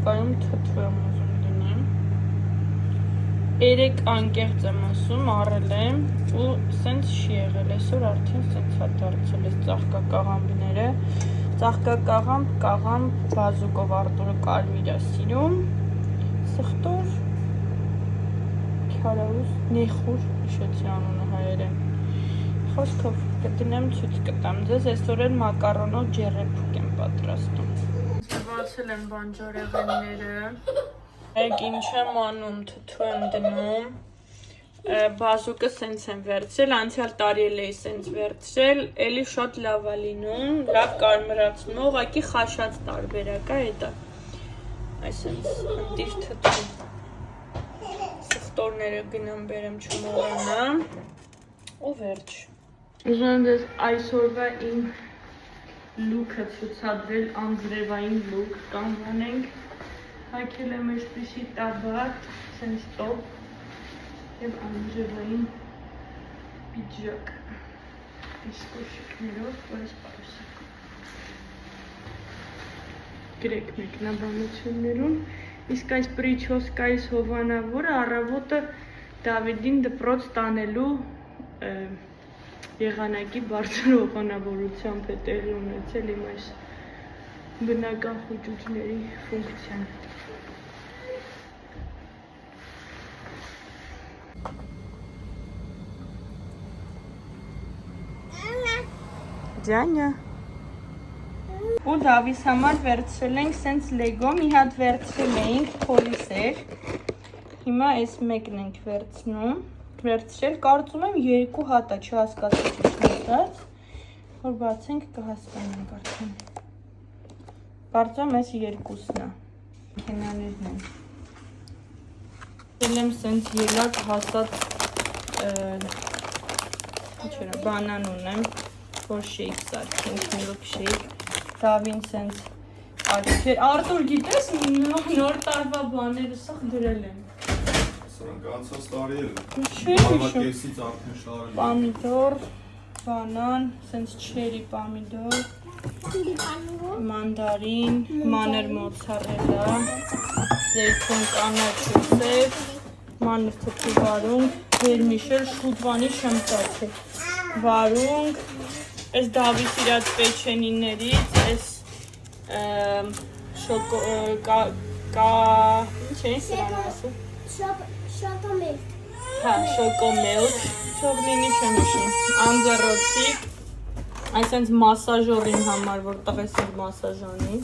Կայում թթու եմ ուզում դնեմ։ 3 անկեղծ եմ ասում, առել եմ ու սենց չի եղել, այսօր արդեն սենց հա դարձել ես ծաղկակաղամբները։ Ծաղկակաղամբ, կաղամբ, բազուկով Արտուրը կարմիր է սիրում, սխտոր, քյարաուս, նեխուր, իշեցի անունը հայերեն։ Խոսքով կդնեմ ցույց կտամ ձեզ, այսօր էլ մակարոնով ջեռեփուկ եմ պատրաստում։ Բացել եմ բանջարեղենները, ինչ եմ անում, թթու եմ դնում, բազուկը սենց եմ վերցրել, անցյալ տարի էլ էի սենց վերցրել, էլի շատ լավ է լինում, լավ կարմրացնում, ուղղակի խաշած տարբերակ է էտա, այսենց ընտիր թթու, սխտորները գնամ բերեմ չմոռանամ, ու վերջ։ Ուզում եմ դες այսօրվա իմ լուքը ցուցադրել, անձրևային լուք, կանվանենք, հայքել եմ այսպիսի տաբատ, սենց տոպ և անձրևային պիջակ, իսկոշիկներով, որս պարուսակ։ Գրեք մեկնաբանություններում, իսկ այս պրիչոսկայիս հովանավորը առավոտը Դավիդին դպրոց տանելու եղանակի բարձր հովանավորությամբ է տեղի ունեցել իմ այս բնական խուճուճների ֆունկցիան։ Ձանյա։ Ու Դավիս համար վերցրել ենք սենց լեգո, մի հատ վերցրել էինք փոլիսեր, հիմա այս մեկն ենք վերցրել, կարծում եմ 2 հատ է, չհասկացի ճիշտ, որ բացենք կհասկանանք արդեն։ Կարծում եմ այս 2-ն է, քենաներն են։ Դել եմ սենց ելակ հասած բանան ունեմ, որ շեյք սարքենք, միլք շեյք, Դավին սենց աչքեր, Արտուր գիտես նոր տարվա բաները սաղ դրել եմ։ Սրանք անցած տարի էլ Հավաքեսից արդեն շարել պամիդոր, բանան, սենց չերի պամիդոր, մանդարին, մանր մոցարելա, զեյթուն կանաչ ու սև, մանր թթու վարունգ, վերմիշել, շուտվանի շմտաց է, վարունգ, այս Դավիս իրաց պեչենիներից, այս ինչ էին սրան ասում? Շոկոմելք։ Հա, շոկոմելք, չողնինի չեմ իշում, անձեռոցիկ, այսենց մասաժորին համար, որ տղես իր մասաժանի։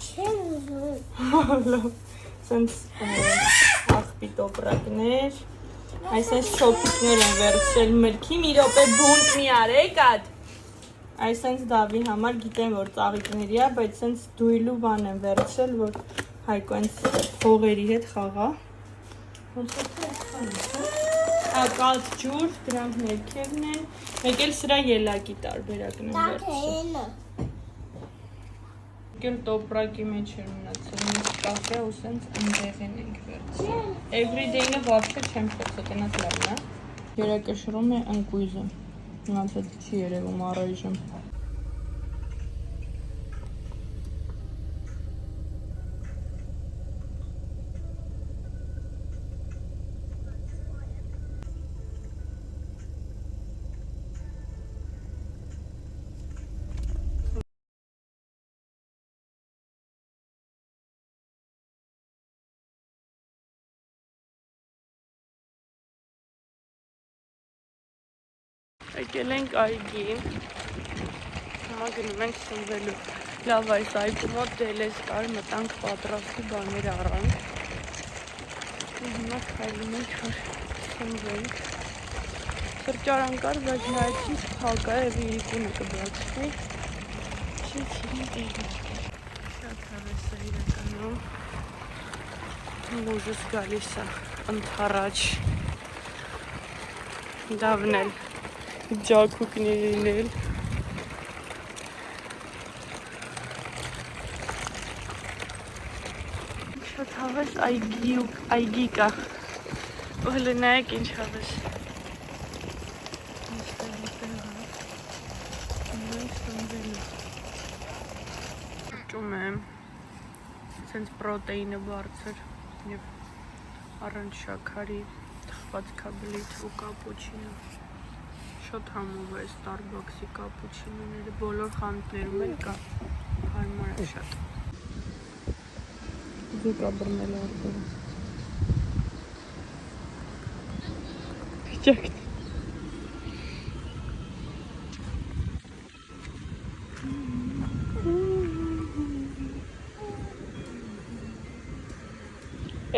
Չեմ ուզում։ Սենց աղբի տոպրակներ, այսենց չոպիկներ են վերցրել մրքի, մի րոպե բունտ մի արեք ատ։ Այսենց Դավի համար գիտեմ, որ ծաղիկների է, բայց սենց դույլու բան եմ վերցրել, որ հայկո այնց հողերի հետ խաղա։ Կալց ջուր, դրանք ներքևն են, մեկ էլ սրա ելակի տարբերակն եմ վերցրել։ Մեկ էլ տոպրակի մեջ էր մնացել, մենք կախե ու սենց ընդեղեն ենք վերցրել։ Everyday-նը վարդը չեմ խոցել, տնած լավն է։ Երակշռում է ընկույզը, մնացած չի երևում առայժմ։ Եկել ենք այգի, հիմա գնում ենք սնվելու, լավ այս այգու մոտ դելես կար, մտանք պատրաստի բաներ առանք, հիմա քայլում ենք, որ սնվենք, սրճարան կար, բայց նայեցինք փակ է և իրիկունը կբացվի, շեցին տեղիք, շատ հավես է իրականում, ուժս գալիս է ընդառաջ, Դավնել ջակուկներին էլ շատ հավես այգի կա ու հլը նայեք ինչ հավես ճում եմ Սենց պրոտեինը բարձր և առանց շաքարի թխված կաբլիթ ու կապուչինո։ Շոտ համով է Starbucks-ի կապուչինոները, բոլոր խանութներում էլ կա, հարմար է շատ։ Զուկա բռնել արդորը։ Փիճակն։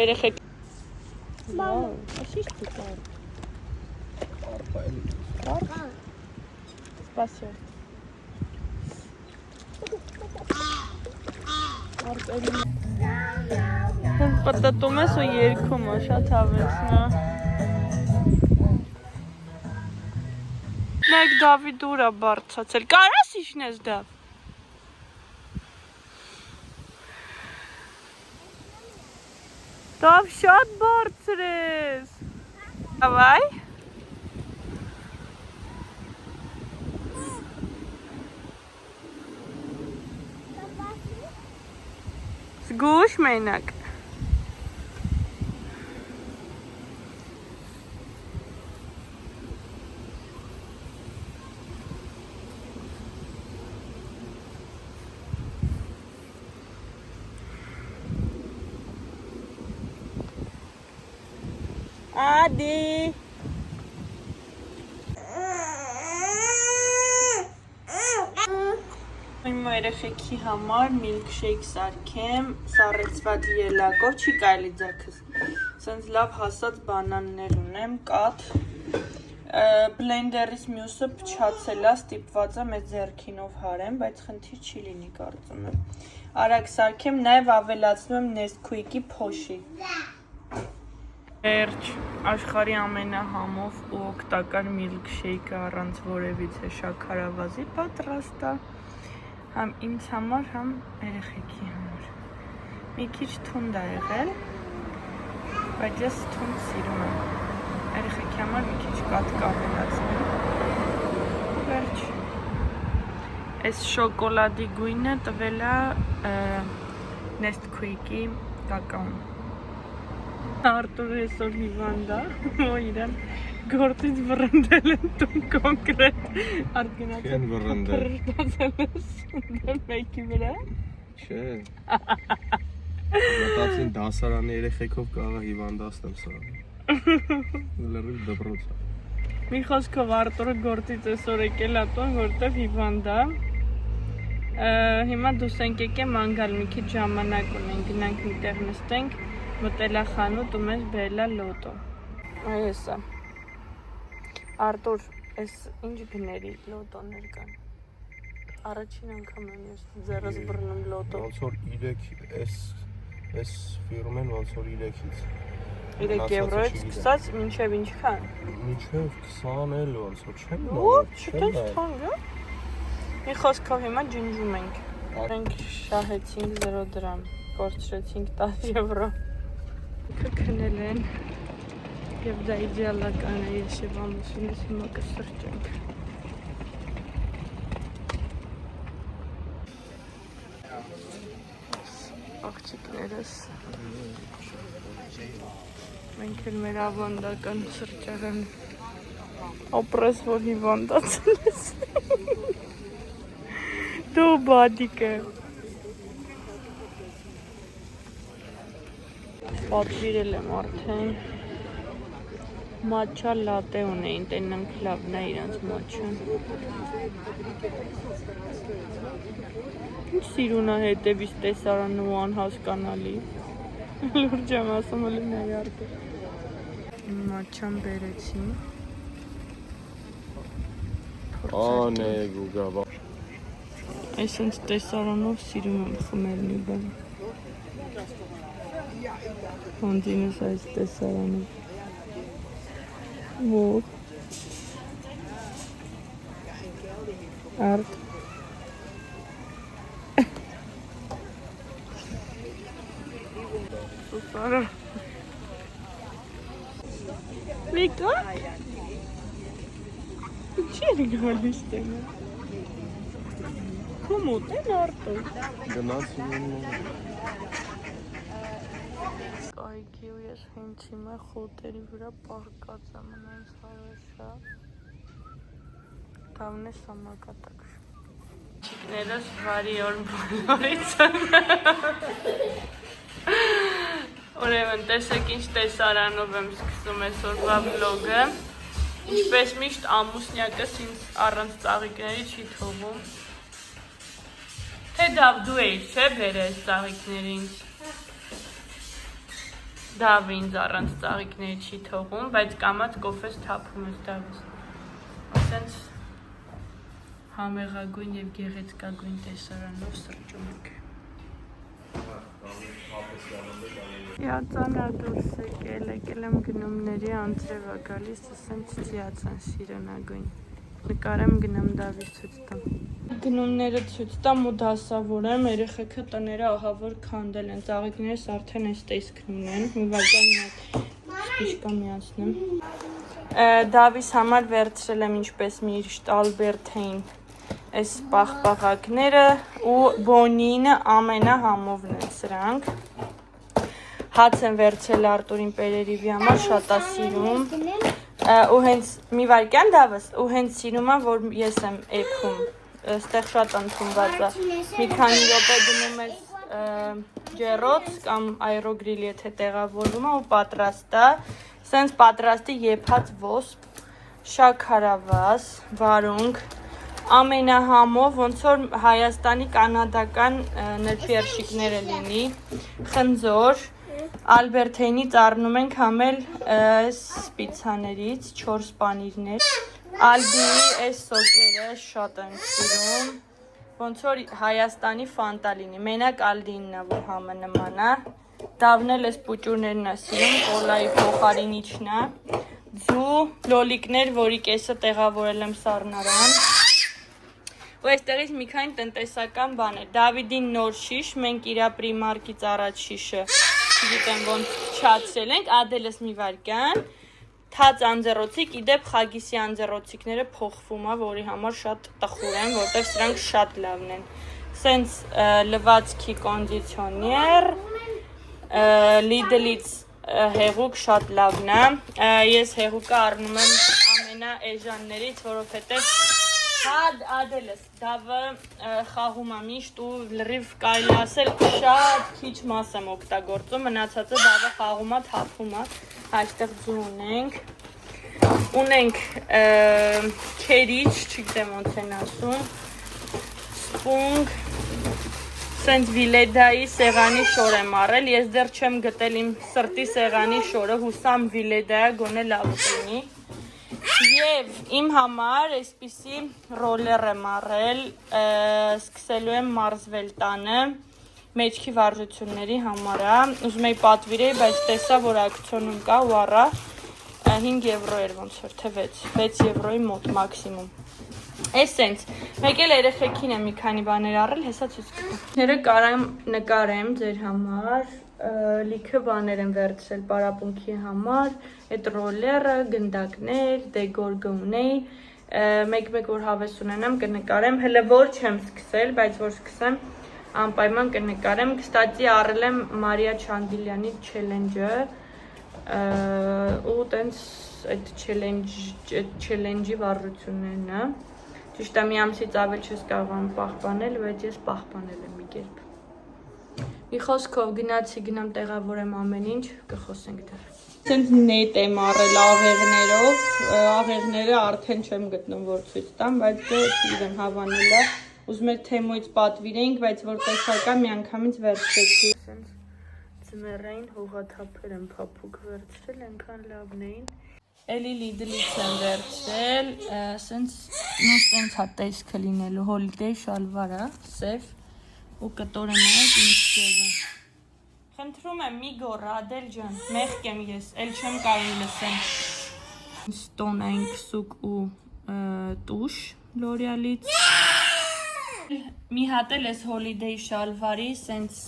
Երեխեք։ Վաու, ասիշ տուկար։ Կարպ։ Սպասյո։ Արտելի։ Պատտում ես ու երկում է, շատ հավեցնա։ Մեկ Դավի դուր է բարձացել, կարաս իշնես Դավ։ Դավ շատ բարձր ես։ Davai։ Զգուշ մենակ։ Adi։ Իմ երեխեքի համար միլքշեյք սարքեմ, սառեցված ելակով, չի կարելի ձակս, սենց լավ հասած բանաններ ունեմ, կաթ, բլենդերից մյուսը փչացել է, ստիպված է մեծ ձեռքինով հարեմ, բայց խնդիր չի լինի կարծում եմ, արագ սարքեմ, նաև ավելացնում եմ Nesquik-ի փոշի, վերջ, աշխարհի ամենահամով ու օգտակար միլքշեյքը առանց որևիցե շաքարավազի պատրաստ է, համ ինձ համար, համ երեխեքի համար։ Մի քիչ թունդ է եղել, բայց ես թունդ սիրում եմ։ Երեխեքի համար մի քիչ կաթ կավելացնեմ։ Վերջ։ Այս շոկոլադի գույնը տվել է Nesquik-ի կակաոն։ Արտուրը այսօր հիվանդ է, որ իրան գործից վռնդել են տուն կոնկրետ արգենացել պրրտացել ես ունդել մեկի վրա։ Չէ, մտածին դասարանի երեխեքով կաղա հիվանդացնեմ սա, լրիվ դպրոց է։ Մի խոսքով Արտուրը գործից այսօր եկել է տուն, որտև հիվանդ է։ Հիմա դուս ենք եկեմ անգալ մի քիչ ժամանակ ունենք, գնանք մի տեղ նստենք, մտել է խանութ ու մեզ բերել է լոտո։ Այս է։ Արտուր, այս ինչ գների լոտոներ կան։ Առաջին անգամ եմ ես ձեռս բռնում լոտո։ Ոնց որ 3 այս ֆիրմեն ոնց որ 3-ից։ 3 եվրոից սկսած մինչև ինչքան։ Մինչև 20 էլ ոնց որ չեմ Ու, չտես թանկ է։ Մի խոսքով հիմա ջնջում ենք։ Մենք շահեցինք 0 դրամ, կորցրեցինք 10 եվրո։ Կքնել են։ Եվ դա իդեալական է, ես և ամուսինս հիմա կսրճենք։ Աղջիկներս մենք էլ մեր ավանդական սրճարան ապրես, որ հիվանդացել ես։ Դու բադիկը։ Պատվիրել եմ արդեն։ Մաչա լատե ունեին, տենանք լավն է իրանց մաչան։ Ինչ սիրուն է հետևից տեսարանը ու անհասկանալի։ Լուրջ եմ ասում հլի ներարկը։ Մաչան բերեցին։ Անե գուգաբա։ Այսինչ տեսարանով սիրում եմ խմել մի բան։ Հոնդինս այս տեսարանով։ Вот. Арт. Супер. Вика? Чего говоришь ты? Кому ты, Артур? Գնացին։ այգի ու ես հենց հիմա խոտերի վրա պարկած եմ ունենց հարոշա Դավն է սամակատակ Չիկներս վարի օր բոլորից են Ուրեմն տեսեք ինչ տեսարանով եմ սկսում այսօրվա վլոգը Ինչպես միշտ ամուսնյակս ինձ առանց ծաղիկների չի թողում Թե Դավ դու էիր, չէ բերես ծաղիկների ինձ Դավը ինձ առանց ծաղիկների չի թողում, բայց կամած կոֆես թափում ես Դավս Ասենց համեղագույն և գեղեցկագույն տեսարանով սրճում եք Իածանա դուրս եկել եմ գնումների անձրև ագալիս, ասենց ծիացան սիրենագույն Նկարեմ գնամ Դավից ցույց տամ Գնումները ցույց տամ ու դասավորեմ, երեխեքը տները ահավոր քանդել են, ծաղիկներս արդեն այս տեսքն ունեն, մի վարքան սպիշկա միացնեմ Դավիս համար վերցրել եմ ինչպես միշտ Ալբերթեին այս պաղպաղակները ու Բոնինը ամենահամովն են սրանք Հաց եմ վերցրել Արտուրին Պերերիվի համար, շատ է սիրում ու հենց մի վարքան Դավս ու հենց սիրում եմ, որ ես եմ էփում Ստեղ շատ ընդունված է, մի քանի րոպե գնում ես ջեռոց կամ այրոգրիլ եթե տեղավորվում է ու պատրաստ է, սենց պատրաստի եփած ոսպ, շաքարավազ, վարունգ, ամենահամով, ոնց որ Հայաստանի կանադական նրբերշիկները լինի, խնձոր, Ալբերթեյնից առնում ենք համել սպիցաներից, 4 պանիրներ Ալբիի այս սոկերը շատ եմ սիրում, ոնց որ Հայաստանի ֆանտա լինի, մենակ Ալդինն է, որ համը նման է, Դավն էլ այս պուճուրներն է սիրում, կոլայի փոխարինիչն է, ձու, լոլիկներ, որի կեսը տեղավորել եմ սառնարան, ու այստեղից մի քանի տնտեսական բաներ, Դավիդին նոր շիշ, մենք իրա պրիմարկից առաջ շիշը, չգիտեմ ոնց չացրել ենք, ադելս մի վարքան, Թաց անձեռոցիկ, իդեպ խագիսի անձեռոցիկները փոխվում է, որի համար շատ տխուր են, որտեղ սրանք շատ լավն են։ Սենց լվացքի կոնդիցիոներ, Լիդլից հեղուկ շատ լավն է, ես հեղուկը առնում եմ ամենաէժաններից, որովհետև Ադելս, Դավը խաղում է միշտ ու լրիվ կարելի ասել շատ քիչ մաս եմ օգտագործում, մնացածը Դավը խաղում է, թափում է, այստեղ ձու ունենք քերիչ, չգիտեմ ոնց են ասում, սպունգ, սենց վիլեդայի սեղանի շոր եմ առել, ես դեռ չեմ գտել իմ սրտի սեղանի շորը, հուսամ վիլեդայա գոնե լավ կլինի Եվ իմ համար այսպիսի ռոլեր եմ առել, սկսելու եմ մարզվել տանը, մեջքի վարժությունների համար է, ուզում էի պատվիրեի, բայց տեսա, որ ակցիոնում կա ու առա 5 եվրո էր ոնց որ, թե 6 եվրոյի մոտ մաքսիմում։ Այս սենց, մեկ էլ երեխեքին եմ մի քանի բաներ առել, հեսա ցույց կտամ։ Նկարեմ ձեր համար, լիքը բաներ եմ վերցրել պարապունքի համար, այդ ռոլերը, գնդակներ, դեգորգը ունեի, մեկ-մեկ որ հավես ունենամ կնկարեմ, հլը որ չեմ սկսել, բայց որ սկսեմ անպայման կնկարեմ, կստացի առել եմ Մարիա Չանդիլյանի չելենջը ու տենց այդ չելենջի վարժություններն է, ճիշտ է մի ամսից ավել չես կարողանում պահպանել, բայց ես պահպանել եմ մի կերպ։ Մի խոսքով գնամ տեղավորեմ ամեն ինչ, կխոսենք դեռ։ Սենց նետ եմ առել աղեղներով, աղեղները արդեն չեմ գտնում որ ցույց տամ, բայց դե չգիտեմ հավանել է, ուզում եք թեմոից պատվիրեինք, բայց որ տեսական մի անգամից վերցրեցի։ Սենց ձմեռային հողաթափեր եմ փափուկ վերցրել, այնքան լավն էին։ Էլի Լիդլից եմ վերցրել, սենց նույնպես հա տեսքը լինելու հոլիդեյ շալվարը, սև ու կտորը նայեք ինչ ձևը։ Խնդրում եմ մի գոռ, Ադել ջան, մեղք եմ ես, էլ չեմ կարելի լսեմ։ Ստոնային քսուկ ու տուշ L'Oreal-ից։ Մի հատ էլ էս հոլիդեյ շալվարի, սենց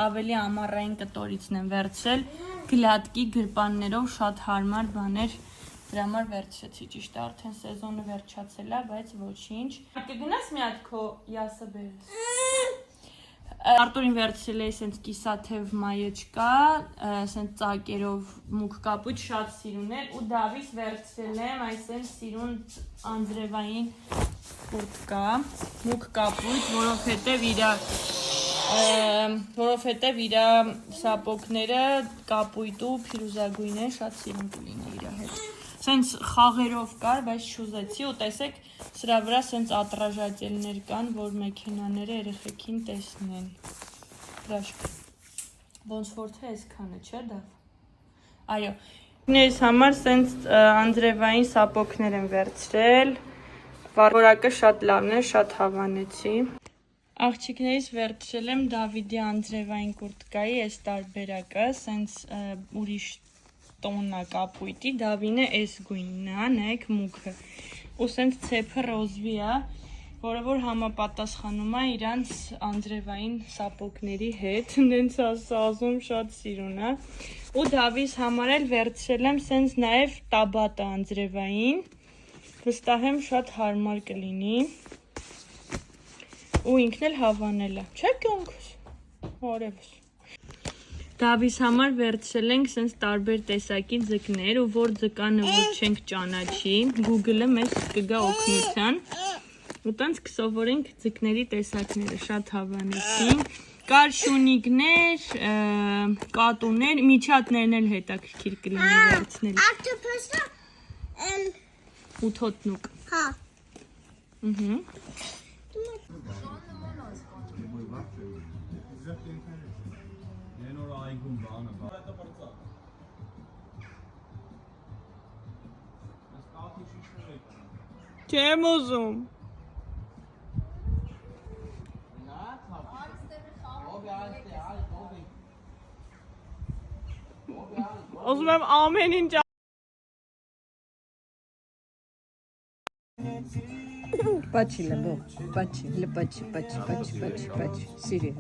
ավելի ամառային կտորիցն եմ վերցրել, գլատկի գրպաններով շատ հարմար բաներ դրա համար վերցրեցի, ճիշտ է արդեն սեզոնը վերջացել է, բայց ոչինչ։ Կգնաս մի հատ քո յասը բերես։ Արտուրին վերցրել էի սենց կիսաթև մայեչկա, սենց ծակերով մուկ կապույտ շատ սիրուն էր ու Դավիս վերցրել եմ այսենց սիրուն անձրևային կուրտկա, մուկ կապույտ, որովհետև իր սապոկները կապույտ ու փիրուզագույն են, շատ սիրուն կլինի իր հետ։ Սենց խաղերով կար, բայց չուզեցի ու տեսեք սրա վրա սենց ատրաժատելներ կան, որ մեքենաները երեխեքին տեսնեն։ Հրաշք։ Ոնց որ թե այսքանը, չէ՞ Դավ։ Այո։ Ինքներս համար սենց անձրևային սապոկներ եմ վերցրել։ Որակը շատ լավն է, շատ հավանեցի։ Աղջիկներից վերցրել եմ Դավիդի անձրևային կուրտկայի այս տարբերակը, սենց ուրիշ տոննա կապույտի, Դավինը էս գույնն է, նայեք մուքը։ Ու սենց ցեփը ռոզվի է, որը որ համապատասխանում է իրանց անձրևային սապոկների հետ, նենց ասում շատ սիրուն է։ Ու Դավիս համար էլ վերցրել եմ սենց նաև տաբատը անձրևային, վստահ եմ շատ հարմար կլինի։ Ու ինքն էլ հավանել է, չէ՞ կյանքս, արևս։ Դավիս համար վերցրել ենք սենց տարբեր տեսակի ձկներ ու որ ձկանը որ չենք ճանաչի, Google-ը մեզ կգա օգնության ու տենց կսովորենք ձկների տեսակները, շատ հավանեցին, կար շունիկներ, կատուներ, միջատներն էլ հետաքրքիր կլինի վերցնել։ Octopus-ը ու թոտնուկ։ հա։ Չեմ ուզում։ Ուզում եմ ամեն ինչ Пачи, лебо, пачи, Сири.